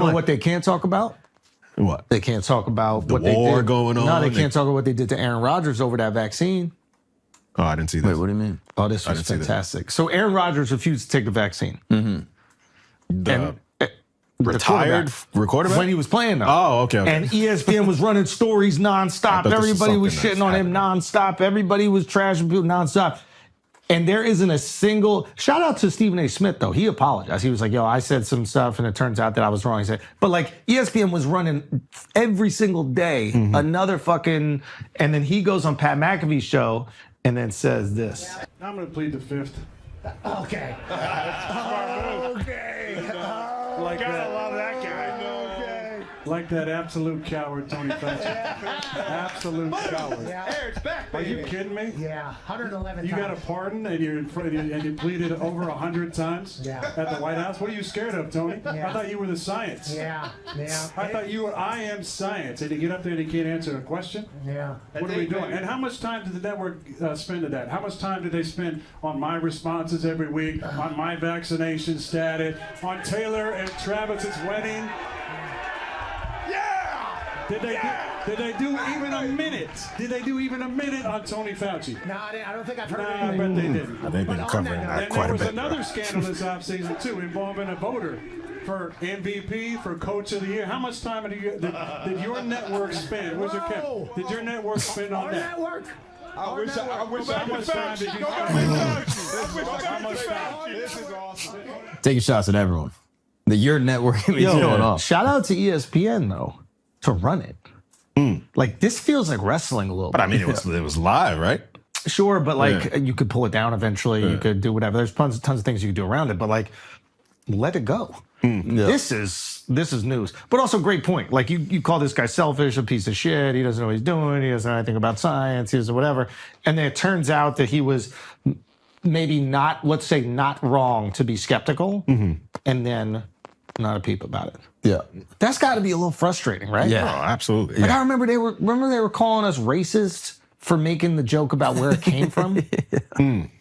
you know what they can't talk about? What? They can't talk about the what war they did. going on. No, they can't talk about what they did to Aaron Rodgers over that vaccine. Oh, I didn't see that. Wait, what do you mean? Oh, this was fantastic. So Aaron Rodgers refused to take the vaccine. And retired quarterback? when he was playing though. Oh, okay. And ESPN was running stories nonstop. Everybody was shitting on him nonstop. Everybody was trashing people nonstop. And there isn't a single shout out to Stephen A. Smith though. He apologized. He was like, "Yo, I said some stuff, and it turns out that I was wrong." He said, but like ESPN was running every single day another fucking, and then he goes on Pat McAfee's show and then says this. I'm going to plead the fifth. Okay. Like Gotta love that guy. Like that absolute coward, Tony Fauci. Absolute coward. Eric's back, Are baby. you kidding me? Yeah, 111 You times. got a pardon and you pleaded over 100 times at the White House? What are you scared of, Tony? I thought you were the science. Yeah. I thought you were I am science. And you get up there and you can't answer a question? Yeah. What are we doing? And how much time did the network spend to that? How much time did they spend on my responses every week, on my vaccination status, on Taylor and Travis's wedding? Did they do even a minute? Did they do even a minute on Tony Fauci? No, I don't think I've heard Nah, I anything. bet they didn't. They've been covering that And quite there a was bit. another scandal this offseason, too, involving a voter for MVP, for Coach of the Year. How much time did your network spend? Where's your cap? Did your network spend on Our that? network. How much time did you spend? This is awesome. Taking shots at everyone. Your network is going off. Shout out to ESPN though to run it. Like this feels like wrestling a little But bit. I mean, it was live, right? Sure, but like you could pull it down eventually. You could do whatever. There's tons of things you could do around it, but like let it go. This is news. But also great point. Like you call this guy selfish, a piece of shit. He doesn't know what he's doing. He doesn't know anything about science. He doesn't whatever. And then it turns out that he was maybe not, let's say, not wrong to be skeptical, and then not a peep about it. Yeah. That's got to be a little frustrating, right? Oh, absolutely. Like I remember they were calling us racist for making the joke about where it came from.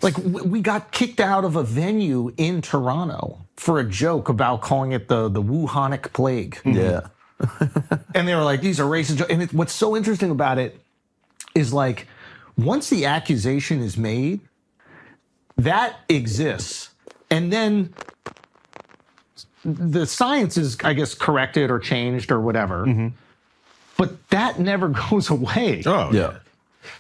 Like we got kicked out of a venue in Toronto for a joke about calling it the Wuhanic plague. Yeah. And they were like, these are racist jokes. And what's so interesting about it is like, once the accusation is made, that exists. And then the science is, I guess, corrected or changed or whatever. But that never goes away. Oh, Yeah.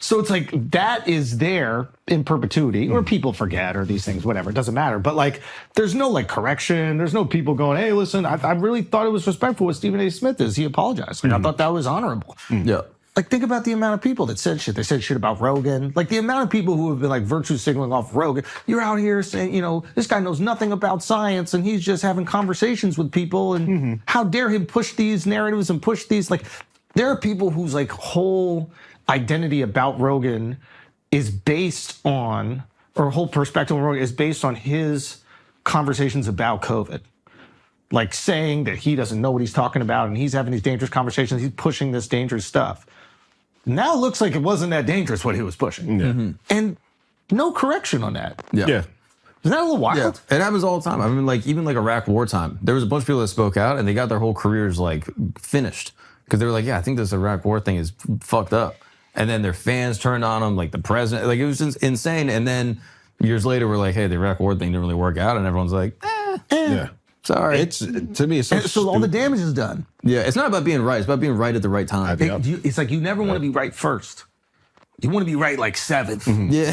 So it's like that is there in perpetuity, or people forget, or these things, whatever. It doesn't matter. But like, there's no like correction. There's no people going, "Hey, listen, I really thought it was respectful what Stephen A. Smith is. He apologized. Like I thought that was honorable." Yeah. Like think about the amount of people that said shit. They said shit about Rogan. Like the amount of people who have been like virtue signaling off Rogan. You're out here saying, you know, this guy knows nothing about science and he's just having conversations with people. And how dare him push these narratives and push these? Like there are people whose like whole identity about Rogan is based on, or whole perspective on Rogan is based on his conversations about COVID. Like saying that he doesn't know what he's talking about and he's having these dangerous conversations, he's pushing this dangerous stuff. Now it looks like it wasn't that dangerous what he was pushing. And no correction on that. Yeah. Yeah. Isn't that a little wild? Yeah, it happens all the time. I mean, like even like Iraq wartime, there was a bunch of people that spoke out and they got their whole careers like finished because they were like, yeah, I think this Iraq war thing is fucked up. And then their fans turned on them, like the president, like it was just insane. And then years later, we're like, hey, the Iraq war thing didn't really work out, and everyone's like, Yeah. sorry. It's to me, it's So all the damage is done. Yeah, it's not about being right. It's about being right at the right time. It's like you never want to be right first. You want to be right like seventh. Yeah.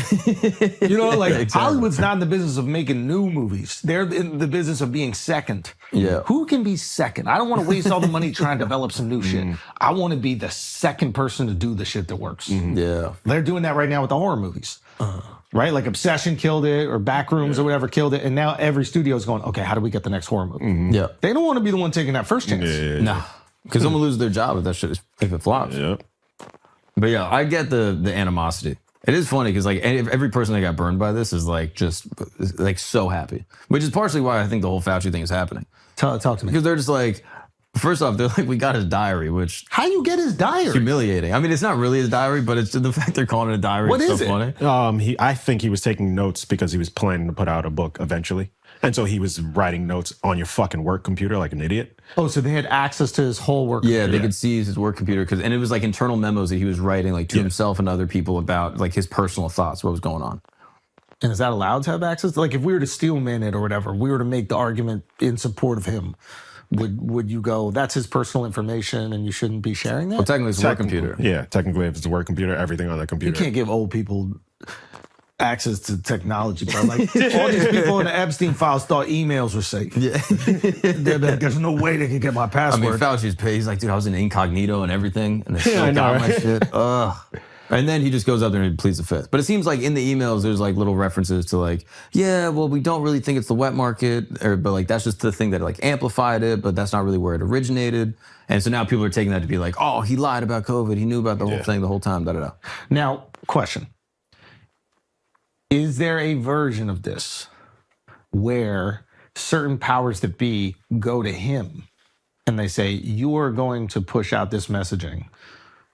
You know, like Exactly. Hollywood's not in the business of making new movies. They're in the business of being second. Yeah. Who can be second? I don't want to waste all the money trying to develop some new shit. I want to be the second person to do the shit that works. Yeah. They're doing that right now with the horror movies. Right? Like Obsession killed it, or Backrooms or whatever killed it. And now every studio is going, okay, how do we get the next horror movie? Yeah. They don't want to be the one taking that first chance. Nah. Because someone loses their job if that shit if it flops. Yeah. But yeah, I get the animosity. It is funny because like every person that got burned by this is like just like so happy, which is partially why I think the whole Fauci thing is happening. Talk to me. Because they're just like, first off, they're like, we got his diary, which How you get his diary? humiliating. I mean, it's not really his diary, but it's the fact they're calling it a diary. What is is so it? funny. I think he was taking notes because he was planning to put out a book eventually. And so he was writing notes on your fucking work computer like an idiot. Oh, so they had access to his whole work. Yeah, they could see his work computer and it was like internal memos that he was writing like to himself and other people about like his personal thoughts, what was going on. And is that allowed to have access? Like if we were to steelman it or whatever, we were to make the argument in support of him, would you go, that's his personal information and you shouldn't be sharing that? Well, technically it's a work computer. Yeah, technically if it's a work computer, everything on the You computer. can't give old people access to technology, bro. Like all these people in the Epstein files thought emails were safe. Yeah. They're like, there's no way they can get my I password. mean, Fauci's paid. He's like, dude, I was in incognito and everything, and they still I know, got my right? shit. Ugh. And then he just goes up there and pleads the fifth. But it seems like in the emails, there's like little references to like, yeah, well, we don't really think it's the wet market, but like that's just the thing that like amplified it, but that's not really where it originated. And so now people are taking that to be like, oh, he lied about COVID. He knew about the whole thing the whole time. Da da da. Now, question. Is there a version of this where certain powers that be go to him and they say, you are going to push out this messaging?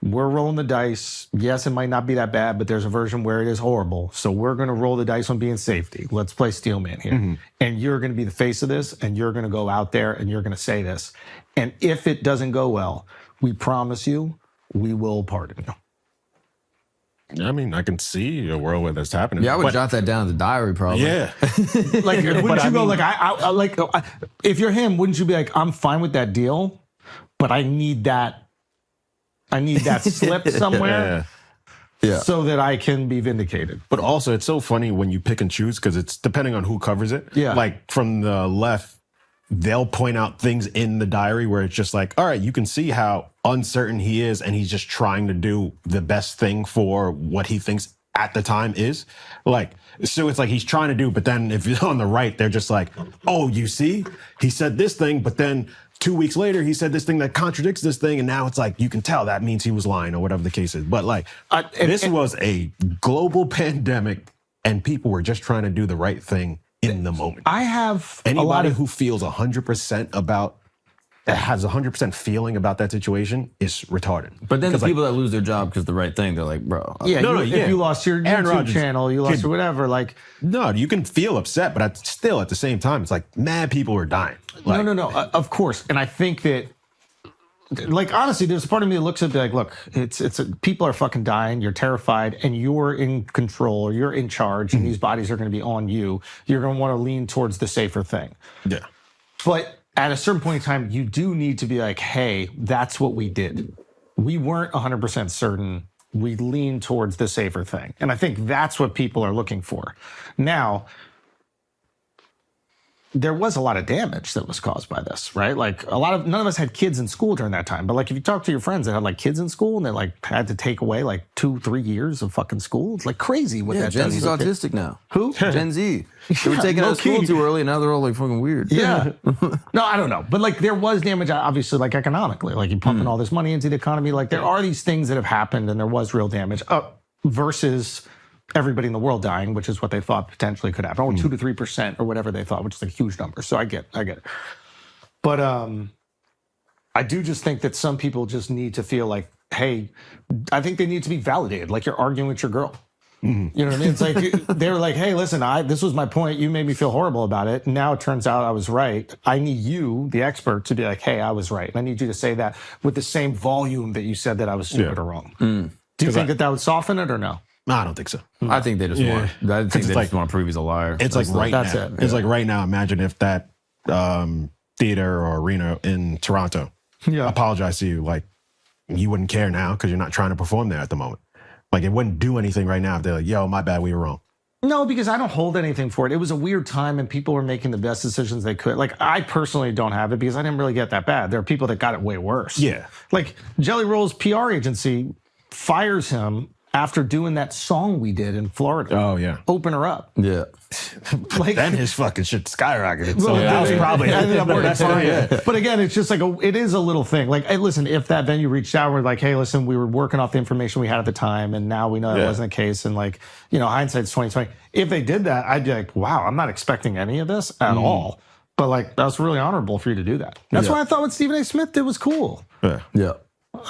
We're rolling the dice. Yes, it might not be that bad, but there's a version where it is horrible. So we're going to roll the dice on being safety. Let's play Steelman here. And you're going to be the face of this, and you're going to go out there and you're going to say this. And if it doesn't go well, we promise you, we will pardon you. I mean, I can see a world where that's happening. Yeah, I would but, jot that down in the diary probably. Yeah. Like, wouldn't you go mean- like, if you're him, wouldn't you be like, I'm fine with that deal, but I need that slip somewhere Yeah. so that I can be vindicated. But also, it's so funny when you pick and choose because it's depending on who covers it. Yeah. Like from the left, they'll point out things in the diary where it's just like, all right, you can see how uncertain he is and he's just trying to do the best thing for what he thinks at the time is. Like, so it's like he's trying to do, but then if you're on the right, they're just like, oh, you see, he said this thing, but then 2 weeks later, he said this thing that contradicts this thing. And now it's like, you can tell that means he was lying or whatever the case is. But like, this was a global pandemic and people were just trying to do the right thing in the moment. I have a lot Anybody of who feels 100% about, that has 100% feeling about that situation is retarded. But then the 'Cause, like, people that lose their job because the right thing, they're like, bro. yeah. No, If you lost your Aaron YouTube Rodgers channel, you lost could- your whatever. Like, no, you can feel upset, but still at the same time, it's like mad people are dying. Like, no. Of course, and I think that, like, honestly, there's a part of me that looks at it like, look, people are fucking dying. You're terrified, and you're in control, or you're in charge, and these bodies are going to be on you. You're going to want to lean towards the safer thing. Yeah. But at a certain point in time, you do need to be like, hey, that's what we did. We weren't 100% certain. We leaned towards the safer thing. And I think that's what people are looking for. Now, there was a lot of damage that was caused by this, right? Like none of us had kids in school during that time. But like if you talk to your friends that had like kids in school and they like had to take away like 2-3 years of fucking school, it's like crazy what Yeah, that Gen does. Z's to a kid. autistic now. Who? Gen Z. They were taken out of school low-key. too early, and now they're all like fucking weird. Yeah. No, I don't know. But like there was damage, obviously, like economically. Like you're pumping all this money into the economy. Like there are these things that have happened and there was real damage versus everybody in the world dying, which is what they thought potentially could happen. Or 2 to 3% or whatever they thought, which is a huge number. So I get it. But I do just think that some people just need to feel like, hey, I think they need to be validated. Like you're arguing with your girl. You know what I mean? It's like they were like, hey, listen, this was my point. You made me feel horrible about it. Now it turns out I was right. I need you, the expert, to be like, hey, I was right. And I need you to say that with the same volume that you said that I was stupid or wrong. Do you think that would soften it or no? No, I don't think so. I think they just want. I think they just want to prove he's a liar. It's like right that's now. it. It's like right now. Imagine if that theater or arena in Toronto apologized to you, like you wouldn't care now because you're not trying to perform there at the moment. Like it wouldn't do anything right now if they're like, yo, my bad, we were wrong. No, because I don't hold anything for it. It was a weird time and people were making the best decisions they could. Like I personally don't have it because I didn't really get that bad. There are people that got it way worse. Yeah. Like Jelly Roll's PR agency fires him after doing that song we did in Florida. Oh, yeah. Open her up. Yeah. Like Then his fucking shit skyrocketed. So Well, that was probably ended up the working best fine. thing. But again, it's just like it is a little thing. Like, hey, listen, if that venue reached out, we're like, hey, listen, we were working off the information we had at the time, and now we know that wasn't the case. And like, hindsight's 2020. If they did that, I'd be like, wow, I'm not expecting any of this at all. But like, that's really honorable for you to do that. That's why I thought what Stephen A. Smith did was cool. Yeah. Yeah.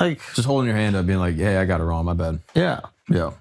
Like, Just holding your hand up, being like, "Hey, I got it wrong. My bad." yeah. Yeah.